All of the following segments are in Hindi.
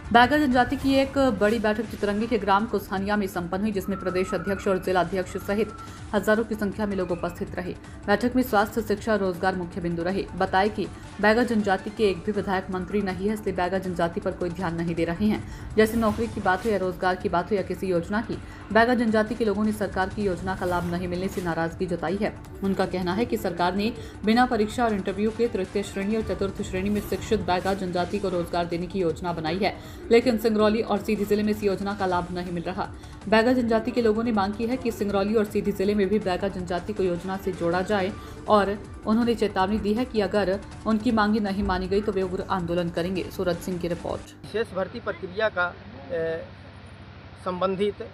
बैगा जनजाति की एक बड़ी बैठक चितरंगी के ग्राम कुसहनिया में संपन्न हुई, जिसमें प्रदेश अध्यक्ष और जिला अध्यक्ष सहित हजारों की संख्या में लोग उपस्थित रहे। बैठक में स्वास्थ्य, शिक्षा, रोजगार मुख्य बिंदु रहे। बताए कि बैगा जनजाति के एक भी विधायक मंत्री नहीं है, इसलिए बैगा जनजाति पर कोई ध्यान नहीं दे रहे हैं। जैसे नौकरी की बात हो या रोजगार की बात हो या किसी योजना की, बैगा जनजाति के लोगों ने सरकार की योजना का लाभ नहीं मिलने से नाराजगी जताई है। उनका कहना है कि सरकार ने बिना परीक्षा और इंटरव्यू के तृतीय श्रेणी और चतुर्थ श्रेणी में शिक्षित बैगा जनजाति को रोजगार देने की योजना बनाई है, लेकिन सिंगरौली और सीधी जिले में इस योजना का लाभ नहीं मिल रहा। बैगा जनजाति के लोगों ने मांग की है कि सिंगरौली और सीधी जिले में भी बैगा जनजाति को योजना से जोड़ा जाए और उन्होंने चेतावनी दी है कि अगर उनकी मांगी नहीं मानी गई तो वे उग्र आंदोलन करेंगे। सूरज सिंह की रिपोर्ट। विशेष भर्ती प्रक्रिया का संबंधित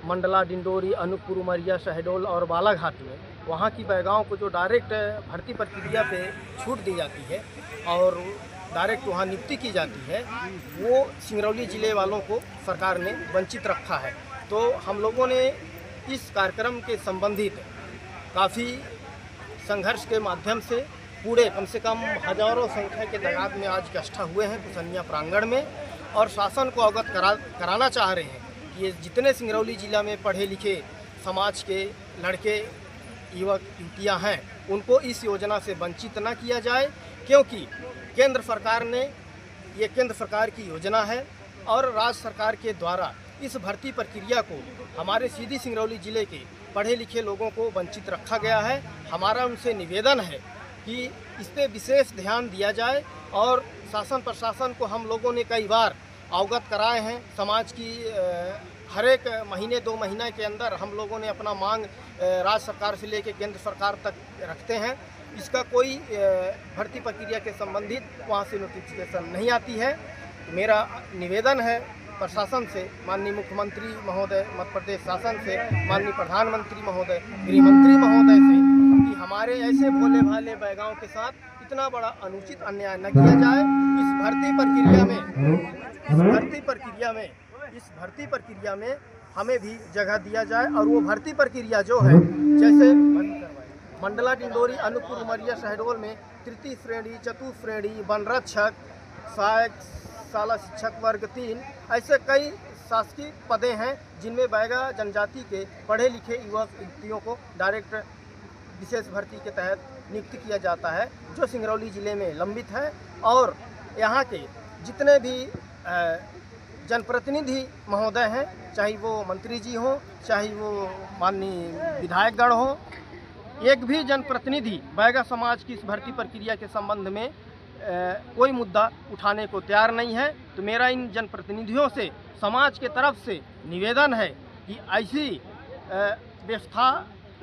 मंडला, डिंडोरी, अनूपपुर, उमरिया, शहडोल और बालाघाट में वहाँ की बैगाओं को जो डायरेक्ट भर्ती प्रक्रिया पे छूट दी जाती है और डायरेक्ट वहाँ नियुक्ति की जाती है, वो सिंगरौली ज़िले वालों को सरकार ने वंचित रखा है। तो हम लोगों ने इस कार्यक्रम के संबंधित काफ़ी संघर्ष के माध्यम से पूरे कम से कम हजारों संख्या के तादाद में आज इकट्ठा हुए हैं कुसहनिया प्रांगण में और शासन को अवगत कराना चाह रहे हैं कि ये जितने सिंगरौली ज़िला में पढ़े लिखे समाज के लड़के, युवक, युवतियाँ हैं, उनको इस योजना से वंचित न किया जाए, क्योंकि केंद्र सरकार ने ये केंद्र सरकार की योजना है और राज्य सरकार के द्वारा इस भर्ती प्रक्रिया को हमारे सीधी सिंगरौली ज़िले के पढ़े लिखे लोगों को वंचित रखा गया है। हमारा उनसे निवेदन है कि इस पर विशेष ध्यान दिया जाए और शासन प्रशासन को हम लोगों ने कई बार अवगत कराए हैं। समाज की हर एक महीने 2 महीने के अंदर हम लोगों ने अपना मांग राज्य सरकार से लेकर केंद्र सरकार तक रखते हैं। इसका कोई भर्ती प्रक्रिया के संबंधित वहाँ से नोटिफिकेशन नहीं आती है। मेरा निवेदन है प्रशासन से, माननीय मुख्यमंत्री महोदय, मध्य प्रदेश शासन से, माननीय प्रधानमंत्री महोदय, गृह मंत्री महोदय से कि हमारे ऐसे भोले भाले बैगाओं के साथ इतना बड़ा अनुचित अन्याय न किया जाए। इस भर्ती प्रक्रिया में हमें भी जगह दिया जाए और वो भर्ती प्रक्रिया जो है, जैसे मंडला, डिंडोरी, अनूपपुर, उमरिया, शहडोल में तृतीय श्रेणी, चतुर्थ श्रेणी, वन रक्षक, सहायक शाला शिक्षक वर्ग 3 ऐसे कई शासकीय पदे हैं जिनमें बैगा जनजाति के पढ़े लिखे युवक युवतियों को डायरेक्ट विशेष भर्ती के तहत नियुक्त किया जाता है, जो सिंगरौली ज़िले में लंबित है। और यहाँ के जितने भी जनप्रतिनिधि महोदय हैं, चाहे वो मंत्री जी हों, चाहे वो माननीय विधायकगण हों, एक भी जनप्रतिनिधि बैगा समाज की इस भर्ती प्रक्रिया के संबंध में कोई मुद्दा उठाने को तैयार नहीं है। तो मेरा इन जनप्रतिनिधियों से समाज के तरफ से निवेदन है कि ऐसी व्यवस्था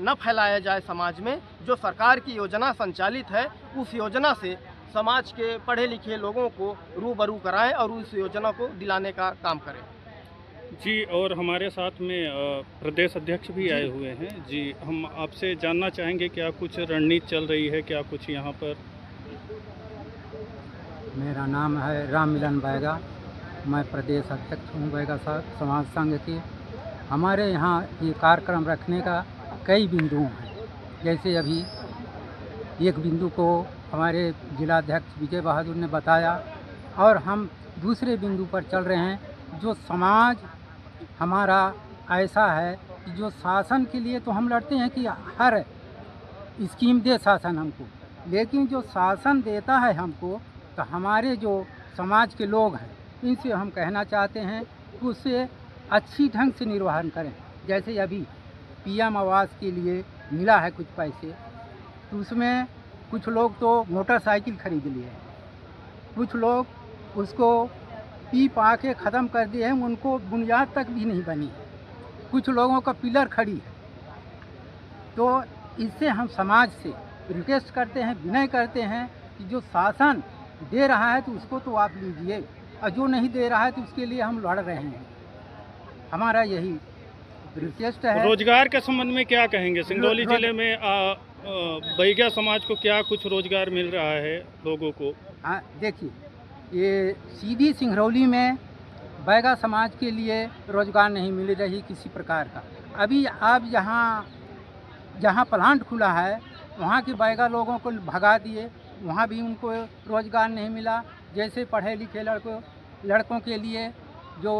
न फैलाया जाए समाज में। जो सरकार की योजना संचालित है, उस योजना से समाज के पढ़े लिखे लोगों को रूबरू कराएं और उस योजना को दिलाने का काम करें। जी, और हमारे साथ में प्रदेश अध्यक्ष भी आए हुए हैं। जी, हम आपसे जानना चाहेंगे क्या कुछ रणनीति चल रही है, क्या कुछ यहाँ पर? मेरा नाम है राम मिलन बैगा, मैं प्रदेश अध्यक्ष हूँ बैगा समाज संघ के। हमारे यहाँ ये कार्यक्रम रखने का कई बिंदु हैं। जैसे अभी एक बिंदु को हमारे जिलाध्यक्ष विजय बहादुर ने बताया और हम दूसरे बिंदु पर चल रहे हैं। जो समाज हमारा ऐसा है कि जो शासन के लिए तो हम लड़ते हैं कि हर स्कीम दे शासन हमको, लेकिन जो शासन देता है हमको, तो हमारे जो समाज के लोग हैं इनसे हम कहना चाहते हैं कि उससे अच्छी ढंग से निर्वहन करें। जैसे अभी पीएम आवास के लिए मिला है कुछ पैसे, तो उसमें कुछ लोग तो मोटरसाइकिल खरीद लिए हैं, कुछ लोग उसको पी पा के ख़त्म कर दिए हैं, उनको बुनियाद तक भी नहीं बनी है, कुछ लोगों का पिलर खड़ी है। तो इससे हम समाज से रिक्वेस्ट करते हैं, विनय करते हैं कि जो शासन दे रहा है तो उसको तो आप लीजिए, और जो नहीं दे रहा है तो उसके लिए हम लड़ रहे हैं। हमारा यही रिक्वेस्ट है। रोजगार के संबंध में क्या कहेंगे? सिंगरौली जिले में बैगा समाज को क्या कुछ रोजगार मिल रहा है लोगों को? हाँ, देखिए, ये सीधी सिंगरौली में बैगा समाज के लिए रोजगार नहीं मिल रही किसी प्रकार का। अभी आप जहाँ प्लांट खुला है वहाँ के बैगा लोगों को भगा दिए, वहाँ भी उनको रोजगार नहीं मिला। जैसे पढ़े लिखे लड़कों लड़कों के लिए जो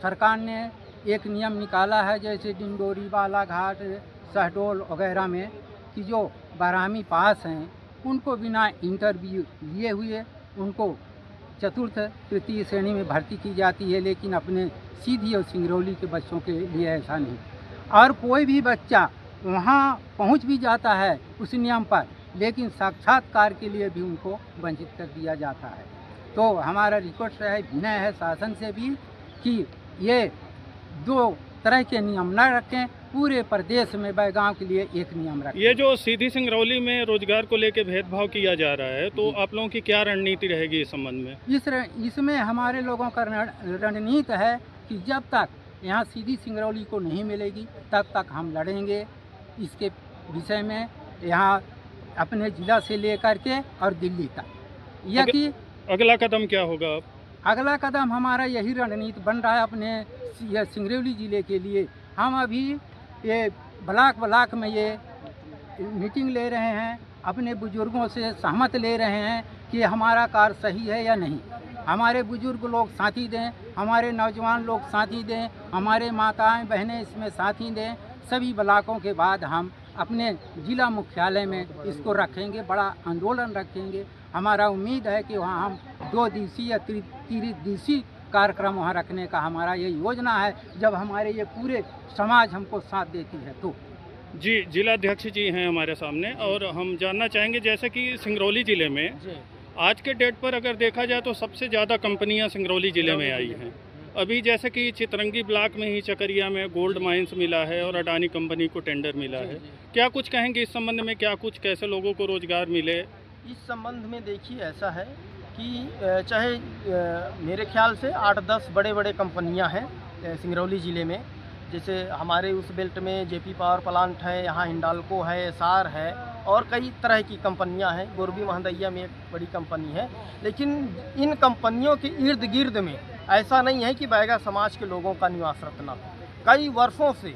सरकार ने एक नियम निकाला है, जैसे डिंडोरी, बालाघाट, शहडोल वगैरह में, कि जो 12वीं पास हैं उनको बिना इंटरव्यू लिए हुए उनको चतुर्थ तृतीय श्रेणी में भर्ती की जाती है। लेकिन अपने सीधी और सिंगरौली के बच्चों के लिए ऐसा नहीं। और कोई भी बच्चा वहाँ पहुँच भी जाता है उस नियम पर, लेकिन साक्षात्कार के लिए भी उनको वंचित कर दिया जाता है। तो हमारा रिक्वेस्ट है, विनय है शासन से भी कि ये दो तरह के नियम न रखें, पूरे प्रदेश में बैगांव के लिए एक नियम रखें। ये जो सीधी सिंगरौली में रोजगार को लेकर भेदभाव किया जा रहा है, तो आप लोगों की क्या रणनीति रहेगी इस संबंध में? इसमें हमारे लोगों का रणनीति है कि जब तक यहाँ सीधी सिंगरौली को नहीं मिलेगी तब तक हम लड़ेंगे इसके विषय में, यहाँ अपने ज़िला से लेकर के और दिल्ली तक। यह कि अगला कदम क्या होगा अब? अगला कदम हमारा यही रणनीति बन रहा है अपने यह सिंगरौली ज़िले के लिए। हम अभी ये ब्लॉक में ये मीटिंग ले रहे हैं, अपने बुजुर्गों से सहमत ले रहे हैं कि हमारा कार्य सही है या नहीं। हमारे बुजुर्ग लोग साथी दें, हमारे नौजवान लोग साथी दें, हमारे माताएं बहनें इसमें साथी दें। सभी ब्लॉकों के बाद हम अपने ज़िला मुख्यालय में इसको रखेंगे, बड़ा आंदोलन रखेंगे। हमारा उम्मीद है कि वहाँ हम 2 दिवसीय या 3 दिवसीय कार्यक्रम वहाँ रखने का हमारा ये योजना है, जब हमारे ये पूरे समाज हमको साथ देती है तो। जी, जिलाध्यक्ष जी हैं हमारे सामने, और हम जानना चाहेंगे, जैसे कि सिंगरौली ज़िले में आज के डेट पर अगर देखा जाए तो सबसे ज़्यादा कंपनियां सिंगरौली ज़िले में आई हैं। अभी जैसे कि चितरंगी ब्लॉक में ही चकरिया में गोल्ड माइंस मिला है और अडानी कंपनी को टेंडर मिला है। क्या कुछ कहेंगे इस संबंध में? क्या कुछ, कैसे लोगों को रोजगार मिले? इस संबंध में देखिए, ऐसा है कि चाहे मेरे ख्याल से 8-10 बड़े कंपनियां हैं सिंगरौली ज़िले में। जैसे हमारे उस बेल्ट में जेपी पावर प्लांट है, यहाँ हिंडाल्को है, एसार है और कई तरह की कंपनियां हैं। गोरबी महदैया में एक बड़ी कंपनी है। लेकिन इन कंपनियों के इर्द गिर्द में ऐसा नहीं है कि बैगा समाज के लोगों का निवासरत न हो। कई वर्षों से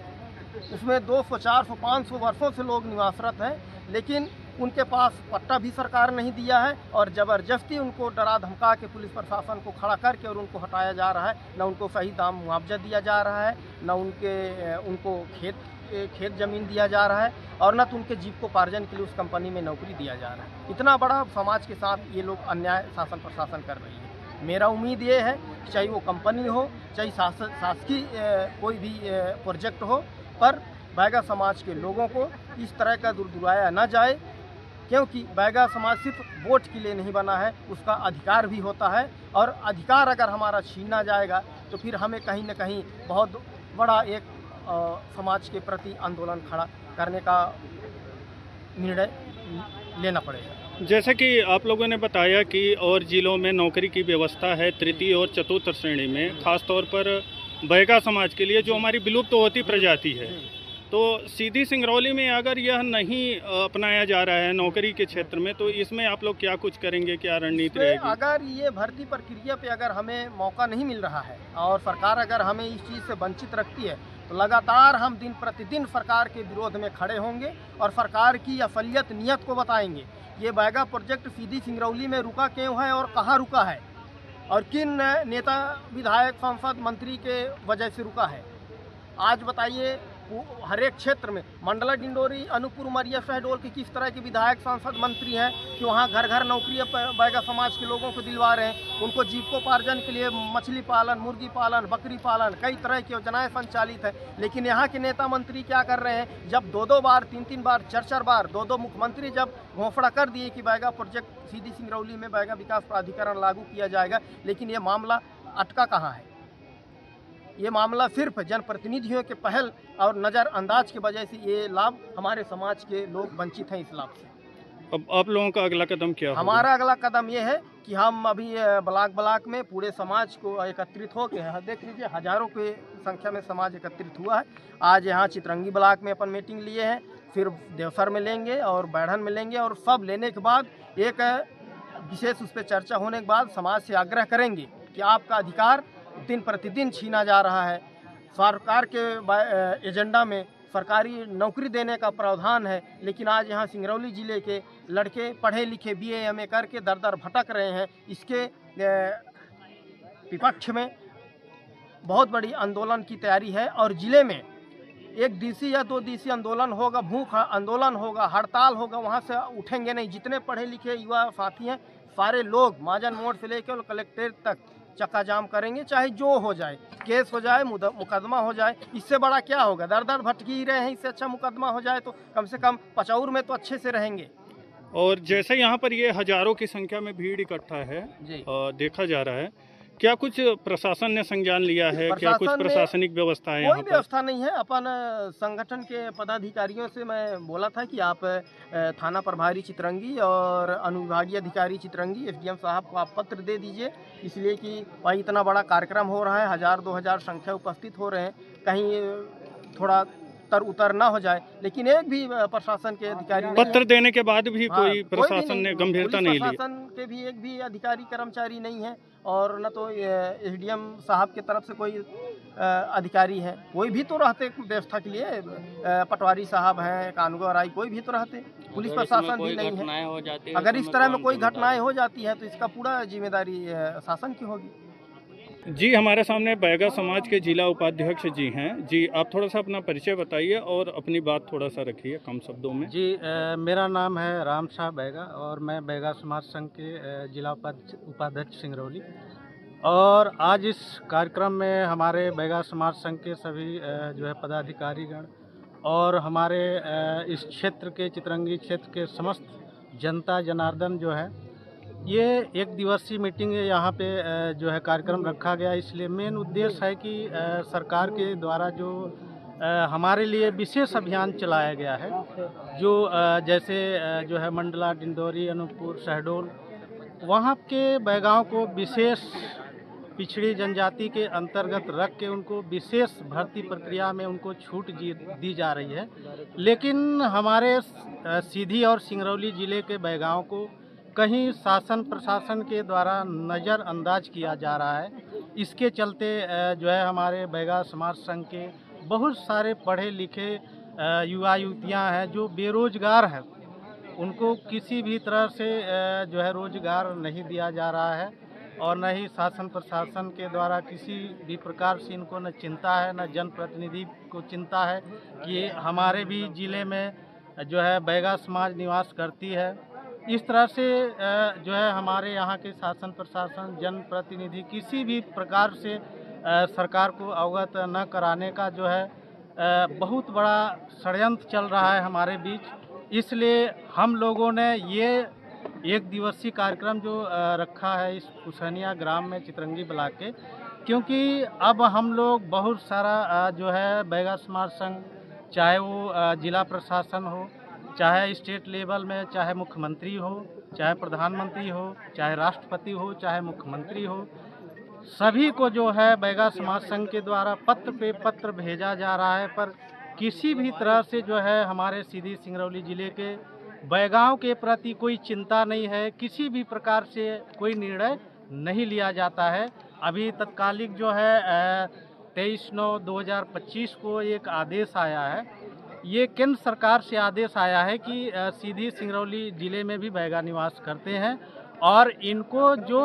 उसमें 200, 400, 500 वर्षों से लोग निवासरत हैं, लेकिन उनके पास पट्टा भी सरकार नहीं दिया है और ज़बरदस्ती उनको डरा धमका के पुलिस प्रशासन को खड़ा करके और उनको हटाया जा रहा है। न उनको सही दाम मुआवजा दिया जा रहा है, न उनको खेत ज़मीन दिया जा रहा है, और न तो उनके जीविकोपार्जन के लिए उस कंपनी में नौकरी दिया जा रहा है। इतना बड़ा समाज के साथ ये लोग अन्याय शासन प्रशासन कर रही है। मेरा उम्मीद ये है कि चाहे वो कंपनी हो, चाहे शासकीय कोई भी प्रोजेक्ट हो, पर बैगा समाज के लोगों को इस तरह का दुर्दुराया न जाए, क्योंकि बैगा समाज सिर्फ वोट के लिए नहीं बना है, उसका अधिकार भी होता है। और अधिकार अगर हमारा छीना जाएगा तो फिर हमें कहीं न कहीं बहुत बड़ा एक समाज के प्रति आंदोलन खड़ा करने का निर्णय लेना पड़ेगा। जैसे कि आप लोगों ने बताया कि और जिलों में नौकरी की व्यवस्था है तृतीय और चतुर्थ श्रेणी में, खासतौर पर बैगा समाज के लिए जो हमारी विलुप्त होती प्रजाति है। तो सीधी सिंगरौली में अगर यह नहीं अपनाया जा रहा है नौकरी के क्षेत्र में, तो इसमें आप लोग क्या कुछ करेंगे, क्या रणनीति रहेगी? अगर ये भर्ती प्रक्रिया पे अगर हमें मौका नहीं मिल रहा है और सरकार अगर हमें इस चीज़ से वंचित रखती है, तो लगातार हम दिन प्रतिदिन सरकार के विरोध में खड़े होंगे और सरकार की असलियत नीयत को बताएंगे। ये बैगा प्रोजेक्ट सीधी सिंगरौली में रुका क्यों है और कहाँ रुका है और किन नेता, विधायक, सांसद, मंत्री के वजह से रुका है। आज बताइए, हर एक क्षेत्र में मंडला, डिंडोरी, अनूपपुर, उमरिया, शहडोल के किस तरह के विधायक, सांसद, मंत्री हैं कि वहाँ घर घर नौकरी बैगा समाज के लोगों को दिलवा रहे हैं। उनको जीविकोपार्जन के लिए मछली पालन, मुर्गी पालन, बकरी पालन, कई तरह की योजनाएं संचालित है। लेकिन यहाँ के नेता मंत्री क्या कर रहे हैं, जब 2-2 बार, 3-3 बार, 4-4 बार 2-2 मुख्यमंत्री जब घोषणा कर दिए कि बैगा प्रोजेक्ट सीधी सिंगरौली में बैगा विकास प्राधिकरण लागू किया जाएगा, लेकिन ये मामला अटका कहाँ है। ये मामला सिर्फ जनप्रतिनिधियों के पहल और नज़रअंदाज की वजह से ये लाभ हमारे समाज के लोग वंचित हैं इस लाभ से। अब आप लोगों का अगला कदम क्या होगा? हमारा अगला कदम ये है कि हम अभी ब्लॉक में पूरे समाज को एकत्रित होकर, देख लीजिए हजारों की संख्या में समाज एकत्रित हुआ है। आज यहाँ चितरंगी ब्लॉक में अपन मीटिंग लिए हैं, फिर देवसर में लेंगे और बैढ़न में लेंगे, और सब लेने के बाद एक विशेष उस पर चर्चा होने के बाद समाज से आग्रह करेंगे कि आपका अधिकार दिन प्रतिदिन छीना जा रहा है। सरकार के एजेंडा में सरकारी नौकरी देने का प्रावधान है, लेकिन आज यहाँ सिंगरौली ज़िले के लड़के पढ़े लिखे BA MA करके दर दर भटक रहे हैं। इसके विपक्ष में बहुत बड़ी आंदोलन की तैयारी है और ज़िले में 1 दिवसीय या 2 दिवसीय आंदोलन होगा, भूख आंदोलन होगा, हड़ताल होगा, वहाँ से उठेंगे नहीं। जितने पढ़े लिखे युवा साथी हैं सारे लोग महाजन मोड़ से लेकर कलेक्ट्रेट तक चक्का जाम करेंगे, चाहे जो हो जाए, केस हो जाए, मुकदमा हो जाए। इससे बड़ा क्या होगा? दर दर भटकी ही रहे हैं, इससे अच्छा मुकदमा हो जाए तो कम से कम पचौर में तो अच्छे से रहेंगे। और जैसे यहाँ पर ये हजारों की संख्या में भीड़ इकट्ठा है जी। देखा जा रहा है, क्या कुछ प्रशासन ने संज्ञान लिया है? क्या कुछ प्रशासनिक व्यवस्था है? कोई व्यवस्था नहीं है। अपन संगठन के पदाधिकारियों से मैं बोला था कि आप थाना प्रभारी चितरंगी और अनुविभागीय अधिकारी चितरंगी एसडीएम साहब को आप पत्र दे दीजिए, इसलिए कि भाई इतना बड़ा कार्यक्रम हो रहा है, 1000-2000 संख्या उपस्थित हो रहे हैं, कहीं थोड़ा तर उतर ना हो जाए। लेकिन एक भी प्रशासन के अधिकारी पत्र देने के बाद भी कोई प्रशासन ने गंभीरता नहीं ली। प्रशासन के भी एक भी अधिकारी कर्मचारी नहीं है और न तो एसडीएम साहब की तरफ से कोई अधिकारी है। कोई भी तो रहते व्यवस्था के लिए, पटवारी साहब हैं, कानून राय, कोई भी तो रहते। पुलिस प्रशासन भी नहीं है। अगर इस तरह में कोई घटनाएं हो जाती है तो इसका पूरा जिम्मेदारी शासन की होगी। जी, हमारे सामने बैगा समाज के जिला उपाध्यक्ष जी हैं। जी, आप थोड़ा सा अपना परिचय बताइए और अपनी बात थोड़ा सा रखिए कम शब्दों में। जी, मेरा नाम है राम शाह बैगा और मैं बैगा समाज संघ के जिला उपाध्यक्ष सिंगरौली। और आज इस कार्यक्रम में हमारे बैगा समाज संघ के सभी जो है पदाधिकारीगण और हमारे इस क्षेत्र के चितरंगी क्षेत्र के समस्त जनता जनार्दन जो है, ये 1 दिवसीय मीटिंग यहाँ पे जो है कार्यक्रम रखा गया। इसलिए मेन उद्देश्य है कि सरकार के द्वारा जो हमारे लिए विशेष अभियान चलाया गया है, जो जैसे जो है मंडला, डिंडोरी, अनूपपुर, शहडोल, वहाँ के बैगाओं को विशेष पिछड़ी जनजाति के अंतर्गत रख के उनको विशेष भर्ती प्रक्रिया में उनको छूट दी जा रही है। लेकिन हमारे सीधी और सिंगरौली ज़िले के बैगाओं को कहीं शासन प्रशासन के द्वारा नज़रअंदाज किया जा रहा है। इसके चलते जो है हमारे बैगा समाज संघ के बहुत सारे पढ़े लिखे युवा युवतियां हैं जो बेरोजगार हैं, उनको किसी भी तरह से जो है रोजगार नहीं दिया जा रहा है और न ही शासन प्रशासन के द्वारा किसी भी प्रकार से इनको न चिंता है, न जनप्रतिनिधि को चिंता है कि हमारे भी ज़िले में जो है बैगा समाज निवास करती है। इस तरह से जो है हमारे यहाँ के शासन प्रशासन जनप्रतिनिधि किसी भी प्रकार से सरकार को अवगत न कराने का जो है बहुत बड़ा षड्यंत्र चल रहा है हमारे बीच। इसलिए हम लोगों ने ये 1 दिवसीय कार्यक्रम जो रखा है इस कुसनिया ग्राम में चितरंगी ब्लॉक के, क्योंकि अब हम लोग बहुत सारा जो है बैगा समाज संघ, चाहे वो जिला प्रशासन हो, चाहे स्टेट लेवल में, चाहे मुख्यमंत्री हो, चाहे प्रधानमंत्री हो, चाहे राष्ट्रपति हो, चाहे मुख्यमंत्री हो, सभी को जो है बैगा समाज संघ के द्वारा पत्र पे पत्र भेजा जा रहा है, पर किसी भी तरह से जो है हमारे सीधी सिंगरौली ज़िले के बैगाओं के प्रति कोई चिंता नहीं है, किसी भी प्रकार से कोई निर्णय नहीं लिया जाता है। अभी तत्कालिक जो है 23/9/2025 को एक आदेश आया है, ये केंद्र सरकार से आदेश आया है कि सीधी सिंगरौली ज़िले में भी बैगा निवास करते हैं और इनको जो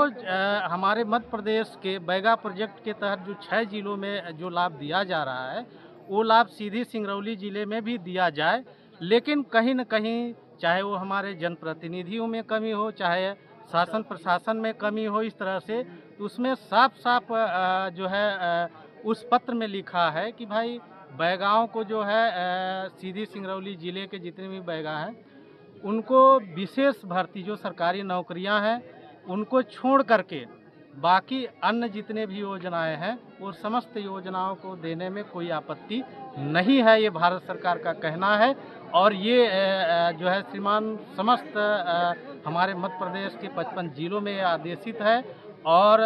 हमारे मध्य प्रदेश के बैगा प्रोजेक्ट के तहत जो 6 जिलों में जो लाभ दिया जा रहा है, वो लाभ सीधी सिंगरौली ज़िले में भी दिया जाए। लेकिन कहीं न कहीं, चाहे वो हमारे जनप्रतिनिधियों में कमी हो, चाहे शासन प्रशासन में कमी हो, इस तरह से तो उसमें साफ साफ जो है उस पत्र में लिखा है कि भाई बैगाओं को जो है सीधी सिंगरौली ज़िले के जितने भी बैगा हैं उनको विशेष भर्ती, जो सरकारी नौकरियां हैं उनको छोड़ करके बाकी अन्य जितने भी योजनाएं हैं वो समस्त योजनाओं को देने में कोई आपत्ति नहीं है, ये भारत सरकार का कहना है। और ये जो है श्रीमान समस्त हमारे मध्य प्रदेश के 55 जिलों में आदेशित है। और